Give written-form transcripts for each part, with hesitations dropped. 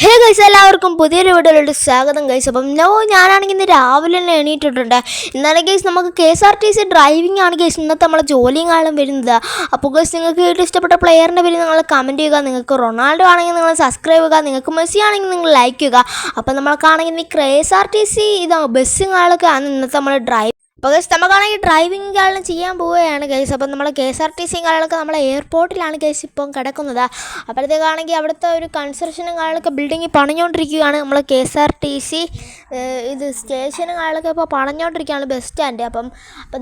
Hello guys, എല്ലാവർക്കും പുതിയൊരു വീഡിയോയിലോട്ട് സ്വാഗതം ഗൈസ്. അപ്പം ഞാനാണെങ്കിൽ ഇന്ന് രാവിലെ തന്നെ എണീറ്റിട്ടുണ്ട്. എന്നാലും ഗൈസ് നമുക്ക് KSRTC ഡ്രൈവിംഗ് ആണ് ഗൈസ് ഇന്നത്തെ നമ്മളെ ജോലിയും കാലം വരുന്നത്. അപ്പോൾ ഗൈസ് നിങ്ങൾക്ക് ഏറ്റവും ഇഷ്ടപ്പെട്ട പ്ലെയറിൻ്റെ പേര് നിങ്ങൾ കമൻറ്റ് ചെയ്യുക. നിങ്ങൾക്ക് റൊണാൾഡോ ആണെങ്കിൽ നിങ്ങൾ സബ്സ്ക്രൈബ് ചെയ്യുക. നിങ്ങൾക്ക് മെസ്സി ആണെങ്കിൽ നിങ്ങൾ ലൈക്ക് ചെയ്യുക. അപ്പോൾ നമ്മൾക്കാണെങ്കിൽ ഈ KSRTC ഇതാ ബസ്സുകളൊക്കെ ആണ് ഇന്നത്തെ നമ്മൾ ഡ്രൈവ്. അപ്പോൾ ഗൈസ് നമുക്കാണെങ്കിൽ ഡ്രൈവിംഗ് കാരണം ചെയ്യാൻ പോവുകയാണ് ഗൈസ്. അപ്പം നമ്മൾ KSRTC കാര്യങ്ങളൊക്കെ നമ്മൾ എയർപോർട്ടിലാണ് ഗൈസ് ഇപ്പം കിടക്കുന്നത്. അപ്പോഴത്തേക്കാണെങ്കിൽ അവിടുത്തെ ഒരു കൺസ്ട്രക്ഷനും കാര്യങ്ങളൊക്കെ ബിൽഡിങ് പണിഞ്ഞുകൊണ്ടിരിക്കുകയാണ്. നമ്മൾ KSRTC ഇത് സ്റ്റേഷനും കാര്യങ്ങളൊക്കെ ഇപ്പോൾ പണിഞ്ഞുകൊണ്ടിരിക്കുകയാണ്, ബസ് സ്റ്റാൻഡ്. അപ്പം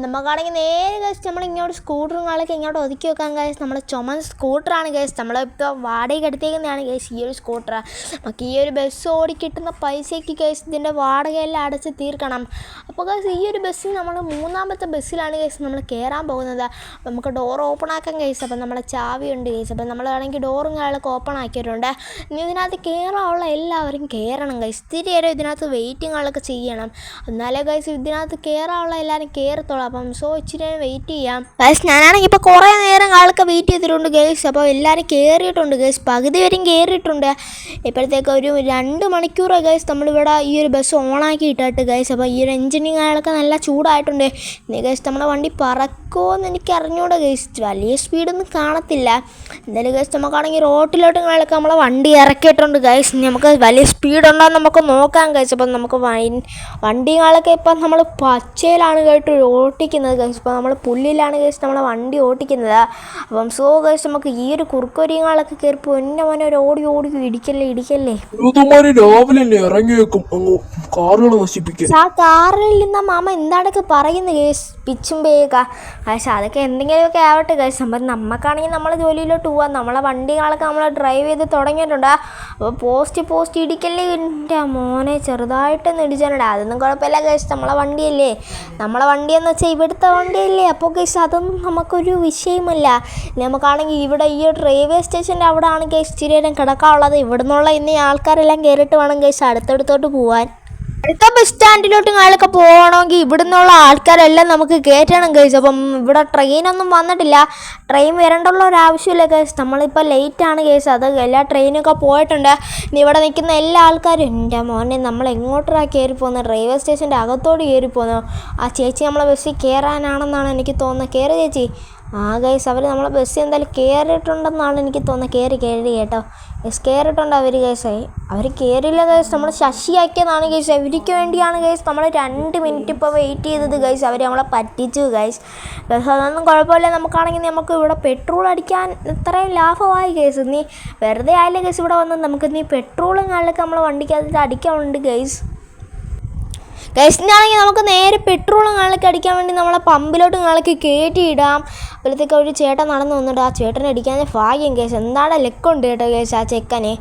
നമുക്കാണെങ്കിൽ നേരെ ഗൈസ് നമ്മൾ ഇങ്ങോട്ട് സ്കൂട്ടറും കാര്യങ്ങളൊക്കെ ഇങ്ങോട്ട് ഒതുക്കി വെക്കാൻ ഗൈസ്. നമ്മൾ ചുമന്ന സ്കൂട്ടറാണ് ഗൈസ്, നമ്മളിപ്പോൾ വാടകയ്ക്ക് എടുത്തേക്കുന്നതാണ് ഗൈസ് ഈ ഒരു സ്കൂട്ടർ. നമുക്ക് ഈ ഒരു ബസ് ഓടിക്കിട്ടുന്ന പൈസയ്ക്ക് ഗൈസ് ഇതിൻ്റെ വാടകയെല്ലാം അടച്ച് തീർക്കണം. അപ്പോൾ ഗൈസ് ഈ ഒരു ബസ്സിൽ നമ്മൾ മൂന്നാമത്തെ ബസ്സിലാണ് ഗൈസ് നമ്മൾ കയറാൻ പോകുന്നത്. അപ്പം നമുക്ക് ഡോർ ഓപ്പൺ ആക്കാൻ ഗൈസ്. അപ്പം നമ്മുടെ ചാവിയുണ്ട് ഗൈസ്. അപ്പം നമ്മളാണെങ്കിൽ ഡോറും കാര്യങ്ങളൊക്കെ ഓപ്പൺ ആക്കിയിട്ടുണ്ട്. ഇനി ഇതിനകത്ത് കയറാനുള്ള എല്ലാവരും കയറണം ഗൈസ്. ഇത്തിരി നേരം ഇതിനകത്ത് വെയിറ്റിങ്ങുകളൊക്കെ ചെയ്യണം, എന്നാലേ ഗൈസ് ഇതിനകത്ത് കയറാനുള്ള എല്ലാവരും കയറത്തുള്ളൂ. അപ്പം ഇച്ചിരി നേരം വെയിറ്റ് ചെയ്യാം ഗൈസ്. ഞാനാണെങ്കിൽ ഇപ്പോൾ കുറേ നേരം കാലൊക്കെ വെയിറ്റ് ചെയ്തിട്ടുണ്ട് ഗൈസ്. അപ്പോൾ എല്ലാവരും കയറിയിട്ടുണ്ട് ഗൈസ്, പകുതി വരെയും കയറിയിട്ടുണ്ട്. ഇപ്പോഴത്തേക്ക് ഒരു 2 മണിക്കൂർ ഗൈസ് നമ്മളിവിടെ ഈ ഒരു ബസ് ഓണാക്കി ഇട്ടിട്ട് ഗൈസ്. അപ്പോൾ ഈ ഒരു എഞ്ചിനീയർ കാര്യങ്ങളൊക്കെ നല്ല ചൂടായിട്ടുണ്ട്. ഇനി ഗൈസ് നമ്മുടെ വണ്ടി പറക്കുമോ എന്ന് എനിക്ക് അറിഞ്ഞൂടെ ഗൈസ്, വലിയ സ്പീഡൊന്നും കാണത്തില്ല. എന്തായാലും ഗൈസ് നമുക്കാണെങ്കിൽ റോട്ടിലോട്ട് കാര്യങ്ങളൊക്കെ നമ്മളെ വണ്ടി ഇറക്കിയിട്ടുണ്ട് ഗൈസ്. നമുക്ക് വലിയ സ്പീഡുണ്ടോ എന്ന് നമുക്ക് നോക്കാം ഗൈസ്. അപ്പം നമുക്ക് വണ്ടികളൊക്കെ ഇപ്പം നമ്മൾ പച്ചയിലാണ് കേട്ട് ഓട്ടിക്കുന്നത് ഗൈസ്. ഇപ്പോൾ നമ്മൾ പുല്ലിലാണ് ഗൈസ് നമ്മളെ വണ്ടി ഓട്ടിക്കുന്നത്. അപ്പം ഗൈസ് നമുക്ക് ഈ ഒരു കുറുക്കൊരിങ്ങളൊക്കെ കയറി പൊന്നെ മോനെ ഒരു ഓടി ഇടിക്കല്ലേ. രാവിലെ ഇറങ്ങി വെക്കും കാറുകൾ നശിപ്പിക്കും. ആ കാറിൽ നിന്ന് മാമ എന്താണൊക്കെ പറയുന്നത് ഗൈസ്, പിച്ചും പേയൊക്കെ ഗൈസ്. അതൊക്കെ എന്തെങ്കിലുമൊക്കെ ആവട്ടെ ഗൈസ്. അപ്പം നമുക്കാണെങ്കിൽ നമ്മളെ ജോലിയിലോട്ട് പോവാം. നമ്മളെ വണ്ടികളൊക്കെ നമ്മൾ ഡ്രൈവ് ചെയ്ത് തുടങ്ങിയിട്ടുണ്ട്. അപ്പോൾ പോസ്റ്റ് ഇടിക്കല്ലേ എൻ്റെ മോനെ, ചെറുതായിട്ടൊന്ന് ഇടിച്ചിട്ടുണ്ട്. അതൊന്നും കുഴപ്പമില്ല ഗൈസ്, നമ്മളെ വണ്ടിയല്ലേ. നമ്മളെ വണ്ടിയെന്ന് വെച്ചാൽ ഇവിടുത്തെ വണ്ടിയല്ലേ. അപ്പോൾ ഗൈസ് അതൊന്നും നമുക്കൊരു വിഷയമല്ല. നമുക്കാണെങ്കിൽ ഇവിടെ ഈ റെയിൽവേ സ്റ്റേഷൻ്റെ അവിടെ ആണ് ഗൈസ് ഇച്ചിരി നേരം കിടക്കാനുള്ളത്. ഇവിടെ നിന്നുള്ള ഇന്ന് ആൾക്കാരെല്ലാം കയറിയിട്ട് വേണം ഗൈസ് അടുത്തടുത്തോട്ട് പോവാൻ. അടുത്ത ബസ് സ്റ്റാൻഡിലോട്ട് കാര്യങ്ങളൊക്കെ പോകണമെങ്കിൽ ഇവിടെ നിന്നുള്ള ആൾക്കാരെല്ലാം നമുക്ക് കയറ്റണം ഗൈസ്. അപ്പം ഇവിടെ ട്രെയിനൊന്നും വന്നിട്ടില്ല, ട്രെയിൻ വരേണ്ടുള്ള ഒരു ആവശ്യമില്ല ഗൈസ്. നമ്മളിപ്പോൾ ലേറ്റാണ് ഗൈസ്, അത് എല്ലാ ട്രെയിനൊക്കെ പോയിട്ടുണ്ട്. ഇനി ഇവിടെ നിൽക്കുന്ന എല്ലാ ആൾക്കാരും എൻ്റെ മോനെ നമ്മൾ എങ്ങോട്ടാണ് കയറി പോകുന്നത്, റെയിൽവേ സ്റ്റേഷൻ്റെ അകത്തോട്ട് കയറി പോകുന്നു. ആ ചേച്ചി നമ്മളെ ബസ്സിൽ കയറാനാണെന്നാണ് എനിക്ക് തോന്നുന്നത്. കയറി ചേച്ചി. ഗൈസ് അവർ നമ്മളെ ബസ്സിൽ എന്തായാലും കയറിയിട്ടുണ്ടെന്നാണ് എനിക്ക് തോന്നുന്നത്. കയറി കേട്ടോ ഗൈസ്, കയറിയിട്ടുണ്ട് അവർ ഗൈസ്. അവർ കയറിയില്ല ഗൈസ്, നമ്മൾ ശശിയാക്കിയതാണ് ഗൈസ്. അവർക്ക് വേണ്ടിയാണ് ഗൈസ് നമ്മൾ 2 മിനിറ്റ് ഇപ്പോൾ വെയിറ്റ് ചെയ്തത് ഗൈസ്. അവർ നമ്മളെ പറ്റിച്ചു ഗൈസ്. അതൊന്നും കുഴപ്പമില്ല. നമുക്കാണെങ്കിൽ നമുക്ക് ഇവിടെ പെട്രോൾ അടിക്കാൻ ഇത്രയും ലാഭമായി ഗൈസ്. നീ വെറുതെ ആയില്ലേ ഗൈസ് ഇവിടെ വന്ന് നമുക്ക് നീ പെട്രോളും കാലൊക്കെ നമ്മളെ വണ്ടിക്കകത്ത് അടിക്കാനുണ്ട് ഗൈസ്. ഗൈസിനാണെങ്കിൽ നമുക്ക് നേരെ പെട്രോളും കാലൊക്കെ അടിക്കാൻ വേണ്ടി നമ്മളെ പമ്പിലോട്ട് കാലൊക്കെ കയറ്റിയിടാം. അപ്പോഴത്തേക്ക് ഒരു ചേട്ടൻ നടന്നു വന്നിട്ട് ആ ചേട്ടനെ അടിക്കാൻ ഭാഗ്യം ഗൈസ്. എന്താണ്ട് ലെക്കുണ്ട് കേട്ടോ ഗൈസ് ആ ചെക്കന്.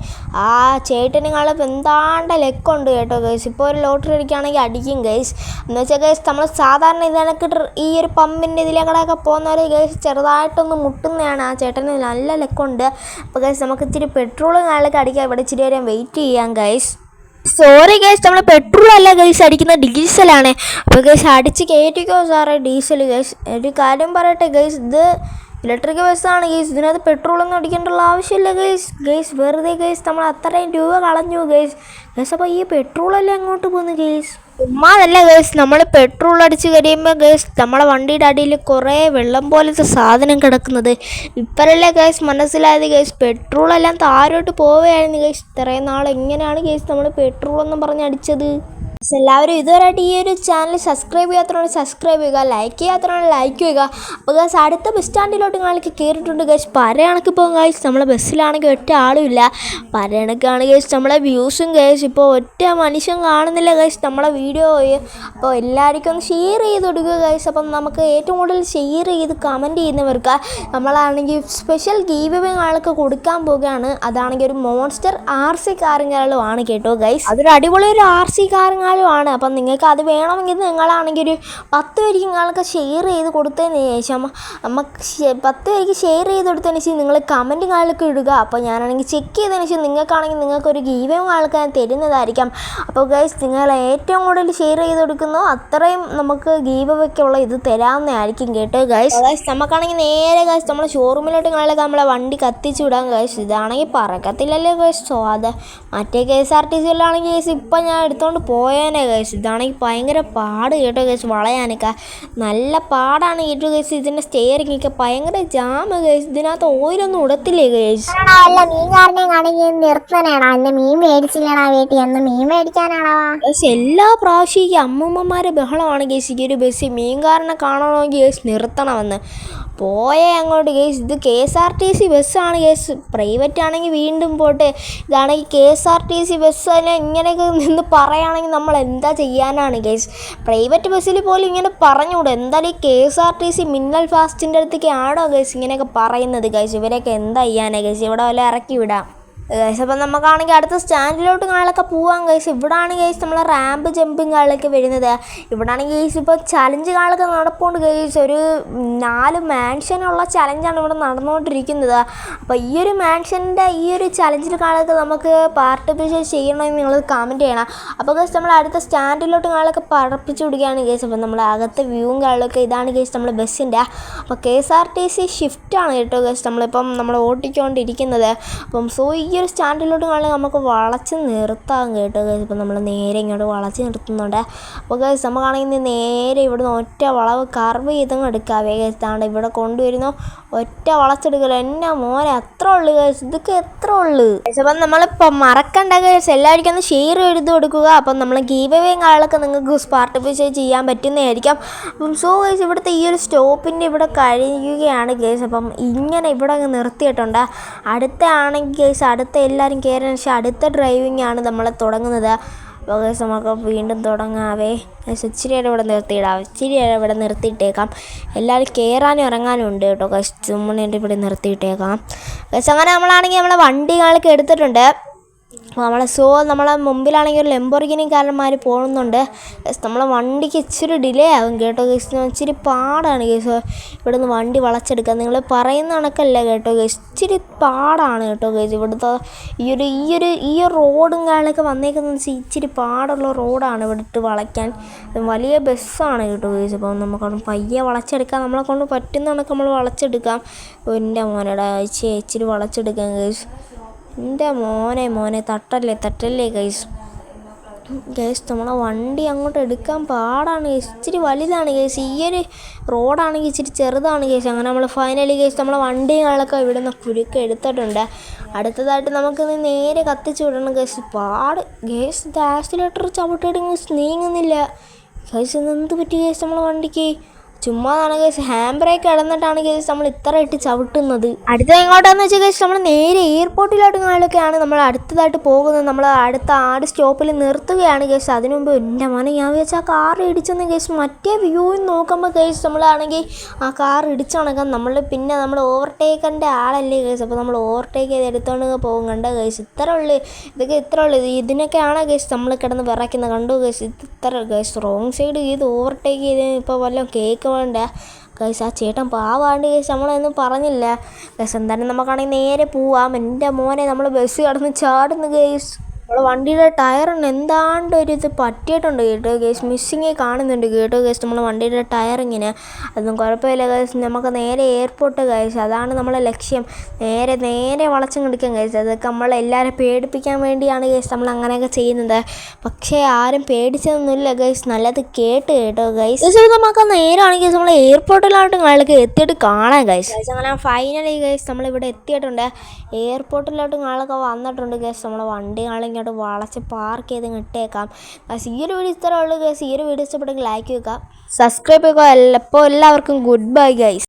ആ ചേട്ടന് കാലം എന്താണ്ട് ലെക്കുണ്ട് കേട്ടോ ഗൈസ്. ഇപ്പോൾ ഒരു ലോട്ടറി അടിക്കുകയാണെങ്കിൽ അടിക്കും ഗൈസ്. എന്ന് വെച്ചാൽ ഗൈസ് നമ്മൾ സാധാരണ ഇതിനൊക്കെ ഈ ഒരു പമ്പിൻ്റെ ഇതിലേക്കടൊക്കെ പോകുന്നവർ ഗൈസ് ചെറുതായിട്ടൊന്ന് മുട്ടുന്നതാണ്. ആ ചേട്ടന് നല്ല ലെക്കുണ്ട്. അപ്പോൾ ഗൈസ് നമുക്ക് ഇച്ചിരി പെട്രോളും കാലൊക്കെ അടിക്കാം. ഇവിടെ ഇച്ചിരി നേരം വെയിറ്റ് ചെയ്യാം ഗൈസ്. സോറി ഗൈസ്, നമ്മൾ പെട്രോൾ അല്ല ഗൈസ് അടിക്കുന്നത്, ഡീസലാണ്. അപ്പോൾ ഗൈസ് അടിച്ച് കയറ്റിക്കോ സാറേ ഡീസൽ ഗൈസ്. ഒരു കാര്യം പറയട്ടെ ഗൈസ്, ഇത് ഇലക്ട്രിക് ബസ്സാണ് ഗൈസ്, ഇതിനകത്ത് പെട്രോളൊന്നും അടിക്കേണ്ടുള്ള ആവശ്യമില്ല ഗൈസ്. വെറുതെ ഗൈസ് നമ്മൾ അത്രയും രൂപ കളഞ്ഞു ഗൈസ്. അപ്പോൾ ഈ പെട്രോളെല്ലാം അങ്ങോട്ട് പോകുന്നു ഗൈസ്. ഉമ്മാതല്ല ഗൈസ്, നമ്മൾ പെട്രോൾ അടിച്ച് കഴിയുമ്പോൾ ഗൈസ് നമ്മളെ വണ്ടിയുടെ അടിയിൽ കുറേ വെള്ളം പോലത്തെ സാധനം കിടക്കുന്നത് ഇപ്പോഴല്ലേ ഗൈസ് മനസ്സിലായത് ഗൈസ്. പെട്രോളെല്ലാം താഴോട്ട് പോവുകയായിരുന്നു ഗൈസ്. ഇത്രയും നാൾ എങ്ങനെയാണ് ഗൈസ് നമ്മൾ പെട്രോൾ എന്നും പറഞ്ഞ് അടിച്ചത്. എല്ലാവരും ഇതുവരെയായിട്ട് ഈ ഒരു ചാനൽ സബ്സ്ക്രൈബ് ചെയ്യാത്തവരാണ് സബ്സ്ക്രൈബ് ചെയ്യുക, ലൈക്ക് ചെയ്യാത്തവരാണ് ലൈക്ക് ചെയ്യുക. അപ്പോൾ ഗൈസ് അടുത്ത ബസ് സ്റ്റാൻഡിലോട്ട് നിങ്ങൾക്ക് കയറിയിട്ടുണ്ട് ഗൈസ്. പരയണക്ക് പോകും ഗൈസ്. നമ്മളെ ബസ്സിലാണെങ്കിൽ ഒറ്റ ആളുമില്ല. പരയണക്കാണ് ഗൈസ് നമ്മളെ വ്യൂസും ഗൈസ്. ഇപ്പോൾ ഒറ്റ മനുഷ്യൻ കാണുന്നില്ല ഗൈസ് നമ്മളെ വീഡിയോ. അപ്പോൾ എല്ലാവർക്കും ഒന്ന് ഷെയർ ചെയ്ത് കൊടുക്കുക ഗൈസ്. അപ്പം നമുക്ക് ഏറ്റവും കൂടുതൽ ഷെയർ ചെയ്ത് കമൻറ്റ് ചെയ്യുന്നവർക്ക് നമ്മളാണെങ്കിൽ സ്പെഷ്യൽ ഗീവ് അവേ ആൾക്ക് കൊടുക്കാൻ പോവുകയാണ്. അതാണെങ്കിൽ ഒരു മോൺസ്റ്റർ RC കാറും ആണ് കേട്ടോ ഗൈസ്. അതൊരു അടിപൊളി ഒരു RC കാറും ആണ്. അപ്പം നിങ്ങൾക്ക് അത് വേണമെങ്കിൽ നിങ്ങളാണെങ്കിൽ ഒരു 10 പേർക്ക് നിങ്ങൾക്ക് ഷെയർ ചെയ്ത് കൊടുത്തതിന് ശേഷം നമുക്ക് 10 പേർക്ക് ഷെയർ ചെയ്ത് കൊടുത്തതിന് ശേഷം നിങ്ങൾ കമൻറ്റ് കാലൊക്കെ ഇടുക. അപ്പോൾ ഞാനാണെങ്കിൽ ചെക്ക് ചെയ്തതിന് ശേഷം നിങ്ങൾക്കാണെങ്കിൽ നിങ്ങൾക്കൊരു ഗീവയും ആൾക്കാർ തരുന്നതായിരിക്കും. അപ്പോൾ ഗൈസ് നിങ്ങൾ ഏറ്റവും കൂടുതൽ ഷെയർ ചെയ്ത് കൊടുക്കുന്നോ അത്രയും നമുക്ക് ഗീവയ്ക്കുള്ള ഇത് തരാവുന്നതായിരിക്കും കേട്ടോ ഗൈസ്. നമുക്കാണെങ്കിൽ നേരെ ഗൈസ് നമ്മളെ ഷോറൂമിലോട്ട് കാലൊക്കെ നമ്മളെ വണ്ടി കത്തിച്ചു വിടാം ഗൈസ്. ഇതാണെങ്കിൽ പറക്കത്തില്ലല്ലോ ഗൈസ്. സോ അത് മറ്റേ KSRTC ആണെങ്കിൽ ഗൈസ് ഇപ്പം ഞാൻ എടുത്തുകൊണ്ട് പോയേനെ ഗൈസ്. ഇതാണെങ്കിൽ ഭയങ്കര പാട് കേട്ടോ ഗൈസ്. വളയാനൊക്കെ നല്ല പാടാണ് കേട്ടോ ഗൈസ്. ഇതിൻ്റെ സ്റ്റെയറിങ്ങൊക്കെ ഭയങ്കര ജാമ് ഗൈസ്. ഇതിനകത്ത് ഓയിലൊന്നും ഇടത്തില്ലേ ഗൈസ്. എല്ലാ പ്രാവശ്യം ഈ അമ്മൂമ്മമാരെ ബഹളമാണ് ഗൈസ്. ഈ ഒരു ബസ് മീൻകാരനെ കാണണമെങ്കിൽ ഗൈസ് നിർത്തണമെന്ന് പോയേ അങ്ങോട്ട് ഗൈസ്. ഇത് KSRTC ബസ്സാണ് ഗൈസ്. പ്രൈവറ്റ് ആണെങ്കിൽ വീണ്ടും പോട്ടെ. ഇതാണെങ്കിൽ KSRTC ബസ്സിനെ ഇങ്ങനെയൊക്കെ നിന്ന് പറയുകയാണെങ്കിൽ നമ്മൾ എന്താ ചെയ്യാനാണ് ഗൈസ്. പ്രൈവറ്റ് ബസ്സിൽ പോലും ഇങ്ങനെ പറഞ്ഞുകൂടെ. എന്തായാലും ഈ KSRTC മിന്നൽ ഫാസ്റ്റിൻ്റെ അടുത്തേക്ക് ആണോ ഗൈസ് ഇങ്ങനെയൊക്കെ പറയുന്നത് ഗൈസ്. ഇവരൊക്കെ എന്താ ചെയ്യാനാണ് ഗൈസ്. ഇവിടെ വല്ല ഇറക്കി വിടാം ഗൈസ്. അപ്പം നമുക്കാണെങ്കിൽ അടുത്ത സ്റ്റാൻഡിലോട്ട് കാളൊക്കെ പോവാം ഗൈസ്. ഇവിടാണ് ഗൈസ് നമ്മളെ റാമ്പ് ജമ്പിങ് കാളൊക്കെ വരുന്നത്. ഇവിടാണെങ്കിൽ ഗൈസ് ഇപ്പോൾ ചലഞ്ച് കാളൊക്കെ നടപ്പുണ്ട് ഗൈസ്. ഒരു 4 മാൻഷനുള്ള ചലഞ്ചാണ് ഇവിടെ നടന്നുകൊണ്ടിരിക്കുന്നത്. അപ്പോൾ ഈ ഒരു മാൻഷൻ്റെ ഈ ഒരു ചലഞ്ചിൽ കാളൊക്കെ നമുക്ക് പാർട്ടിസിപ്പേറ്റ് ചെയ്യണമെന്ന് നിങ്ങൾ കമൻറ്റ് ചെയ്യണം. അപ്പോൾ ഗൈസ് നമ്മൾ അടുത്ത സ്റ്റാൻഡിലോട്ട് കാളൊക്കെ പറപ്പിച്ച് വിടുകയാണ് ഗൈസ്. അപ്പം നമ്മൾ അകത്തെ വ്യൂവും കാളൊക്കെ ഇതാണ് ഗൈസ് നമ്മുടെ ബസ്സിൻ്റെ. അപ്പോൾ KSRTC ഷിഫ്റ്റാണ് കേട്ടോ ഗൈസ് നമ്മളിപ്പം നമ്മൾ ഓട്ടിക്കൊണ്ടിരിക്കുന്നത്. അപ്പം സോ ഈ ഒരു സ്റ്റാൻഡിലോട്ട് കാണാൻ നമുക്ക് വളച്ച് നിർത്താം കേട്ടോ ഗൈസ്. ഇപ്പം നമ്മൾ നേരെ ഇങ്ങോട്ട് വളച്ച് നിർത്തുന്നുണ്ട്. അപ്പോൾ ഗൈസ് നമുക്കാണെങ്കിൽ നേരെ ഇവിടുന്ന് ഒറ്റ വളവ് കർവ് ചെയ്തങ്ങ് എടുക്കാവേ ഗൈസ്. താണ്ട് ഇവിടെ കൊണ്ടുവരുന്നു ഒറ്റ വളച്ചെടുക്കല്ലോ. എന്നാ മോനെ അത്ര ഉള്ളു ഗൈസ്. ഇതൊക്കെ എത്ര ഉള്ളു ഗൈസ്. അപ്പം നമ്മളിപ്പോൾ മറക്കണ്ട ഗൈസ്. എല്ലാവർക്കും ഒന്ന് ഷെയർ ചെയ്ത് കൊടുക്കുക. അപ്പം നമ്മൾ ഗീവ് അവേ കാളൊക്കെ നിങ്ങൾക്ക് പാർട്ടിസിപ്പേറ്റ് ചെയ്യാൻ പറ്റുന്നതായിരിക്കും. അപ്പം സോ ഗൈസ് ഇവിടുത്തെ ഈ ഒരു സ്റ്റോപ്പിൻ്റെ ഇവിടെ കഴിയുകയാണ് ഗൈസ്. അപ്പം ഇങ്ങനെ ഇവിടെ അങ്ങ് നിർത്തിയിട്ടുണ്ട്. അടുത്ത ആണെങ്കിൽ ഗൈസ് അടുത്ത എല്ലാവരും കയറിയതിന് ശേഷം അടുത്ത ഡ്രൈവിംഗ് ആണ് നമ്മൾ തുടങ്ങുന്നത്. അപ്പോൾ ഗൈസ് നമുക്ക് വീണ്ടും തുടങ്ങാവേ ഗൈസ്. ഇച്ചിരി നേരം ഇവിടെ നിർത്തിയിടാം. ഇച്ചിരി നേരം ഇവിടെ നിർത്തിയിട്ടേക്കാം. എല്ലാവരും കയറാനും ഇറങ്ങാനും ഉണ്ട് കേട്ടോ ഗൈസ്. ചുമ്മാ ഇവിടെ നിർത്തിയിട്ടേക്കാം ഗൈസ്. അങ്ങനെ നമ്മളാണെങ്കിൽ നമ്മളെ വണ്ടികളൊക്കെ എടുത്തിട്ടുണ്ട്. നമ്മളെ മുമ്പിലാണെങ്കിൽ ഒരു ലംബോർഗിനിക്കാരന്മാർ പോകുന്നുണ്ട്. നമ്മളെ വണ്ടിക്ക് ഇച്ചിരി ഡിലേ ആകും കേട്ടോ ഗൈസ്. ഇച്ചിരി പാടാണ് ഗൈസ് ഇവിടെ നിന്ന് വണ്ടി വളച്ചെടുക്കാൻ. നിങ്ങൾ പറയുന്ന കണക്കല്ല കേട്ടോ ഗൈസ്. ഇച്ചിരി പാടാണ് കേട്ടോ ഗൈസ്. ഇവിടുത്തെ ഈ റോഡും കാര്യങ്ങളൊക്കെ വന്നേക്കുന്നത് ഇച്ചിരി പാടുള്ള റോഡാണ് ഇവിടുത്തെ വളയ്ക്കാൻ. വലിയ ബസ്സാണ് കേട്ടോ ഗൈസ്. അപ്പം നമുക്കവിടെ പയ്യെ വളച്ചെടുക്കാം. നമ്മളെ കൊണ്ട് പറ്റുന്ന കണക്ക് നമ്മൾ വളച്ചെടുക്കാം. എൻ്റെ മോനെടാ ഇച്ചിരി വളച്ചെടുക്കാം ഗൈസ്. എൻ്റെ മോനെ തട്ടല്ലേ ഗൈസ്. നമ്മളെ വണ്ടി അങ്ങോട്ട് എടുക്കാൻ പാടാണ് ഗൈസ്. ഇച്ചിരി വലുതാണ് ഗൈസ്. ഈ ഒരു റോഡാണെങ്കിൽ ഇച്ചിരി ചെറുതാണ് ഗൈസ്. അങ്ങനെ നമ്മൾ ഫൈനലി ഗൈസ് നമ്മളെ വണ്ടികളൊക്കെ ഇവിടെ നിന്ന് കുരുക്ക് എടുത്തിട്ടുണ്ട്. അടുത്തതായിട്ട് നമുക്ക് നേരെ കത്തിച്ച് വിടണം ഗൈസ്. പാട് ഗൈസ്. ആക്സിലേറ്റർ ചവിട്ടിയിട്ട് നീങ്ങുന്നില്ല ഗൈസ്. എന്ത് പറ്റി ഗൈസ് നമ്മളെ വണ്ടിക്ക്? ചുമ്മാതാണ് ഗൈസ്. ഹാൻഡ് ബ്രേക്ക് ഇടന്നിട്ടാണ് ഗൈസ് നമ്മൾ ഇത്ര ഇട്ട് ചവിട്ടുന്നത്. അടുത്ത എങ്ങോട്ടാന്ന് വെച്ചാൽ ഗൈസ് നമ്മൾ നേരെ എയർപോർട്ടിലോട്ട് കാലൊക്കെയാണ് നമ്മൾ അടുത്തതായിട്ട് പോകുന്നത്. നമ്മൾ അടുത്ത സ്റ്റോപ്പിൽ നിർത്തുകയാണ് ഗൈസ്. അതിനു മുമ്പ് എൻ്റെ മോനെ ഞാൻ വിചാരിച്ചാൽ ആ കാർ ഇടിച്ചെന്ന് ഗൈസ്. മറ്റേ വ്യൂവിൽ നോക്കുമ്പോൾ ഗൈസ് നമ്മളാണെങ്കിൽ ആ കാർ ഇടിച്ചു കണക്കാം. നമ്മൾ ഓവർടേക്കേണ്ട ആളല്ലേ ഗൈസ്. അപ്പോൾ നമ്മൾ ഓവർടേക്ക് ചെയ്ത് എടുത്തോണ്ട് പോകും കണ്ടോ ഗൈസ്. ഇത്ര ഉള്ളു. ഇതിനൊക്കെയാണ് ഗൈസ് നമ്മൾ കിടന്ന് വിറയ്ക്കുന്നത് കണ്ടു ഗൈസ്. ഇത് ഇത്ര ഗൈസ് റോങ് സൈഡ് ചെയ്ത് ഓവർടേക്ക് ചെയ്ത് ഇപ്പോൾ വല്ലതും കേക്ക് വേണ്ട ഗൈസ്. ആ ചേട്ടൻ പാവാണ്ട് ഗൈസ്. നമ്മളൊന്നും പറഞ്ഞില്ല ഗൈസ്. എന്തായാലും നമുക്കാണെങ്കിൽ നേരെ പോവാം. എൻ്റെ മോനെ നമ്മൾ ബസ് കടന്ന് ചാടുന്നു ഗൈസ്. നമ്മളെ വണ്ടിയുടെ ടയറിന് എന്താണ്ട് ഒരു ഇത് പറ്റിയിട്ടുണ്ട് കേട്ടോ ഗൈസ്. മിസ്സിങ് കാണുന്നുണ്ട് കേട്ടോ ഗൈസ് നമ്മളെ വണ്ടിയുടെ ടയറിങ്ങനെ. അതൊന്നും കുഴപ്പമില്ല ഗൈസ്. നമുക്ക് നേരെ എയർപോർട്ട് ഗൈസ്. അതാണ് നമ്മളെ ലക്ഷ്യം. നേരെ വളച്ചെടുക്കാം ഗൈസ്. അതൊക്കെ നമ്മളെല്ലാവരും പേടിപ്പിക്കാൻ വേണ്ടിയാണ് ഗൈസ് നമ്മൾ അങ്ങനെയൊക്കെ ചെയ്യുന്നത്. പക്ഷേ ആരും പേടിച്ചതൊന്നുമില്ല ഗൈസ്. നല്ലത് കേട്ടോ ഗൈസ്. നമുക്ക് നേരാണെങ്കിൽ നമ്മൾ എയർപോർട്ടിലോട്ട് ആളൊക്കെ എത്തിയിട്ട് കാണാം ഗൈസ്. അങ്ങനെ ഫൈനലി ഗൈസ് നമ്മളിവിടെ എത്തിയിട്ടുണ്ട്. എയർപോർട്ടിലോട്ട് ആളൊക്കെ വന്നിട്ടുണ്ട് ഗൈസ്. നമ്മളെ വണ്ടി ഇങ്ങോട്ട് വളച്ച് പാർക്ക് ചെയ്ത് ഇട്ടേക്കാം ഗൈസ്. ഈ ഒരു വീഡിയോ ഇത്രേ ഉള്ളൂ ഗൈസ്. ഈ ഒരു വീഡിയോ ഇഷ്ടപ്പെട്ടെങ്കിൽ ലൈക്ക് ചെയ്യുക, സബ്സ്ക്രൈബ് ചെയ്യുക. അപ്പോൾ എല്ലാവർക്കും ഗുഡ് ബൈ ഗൈസ്.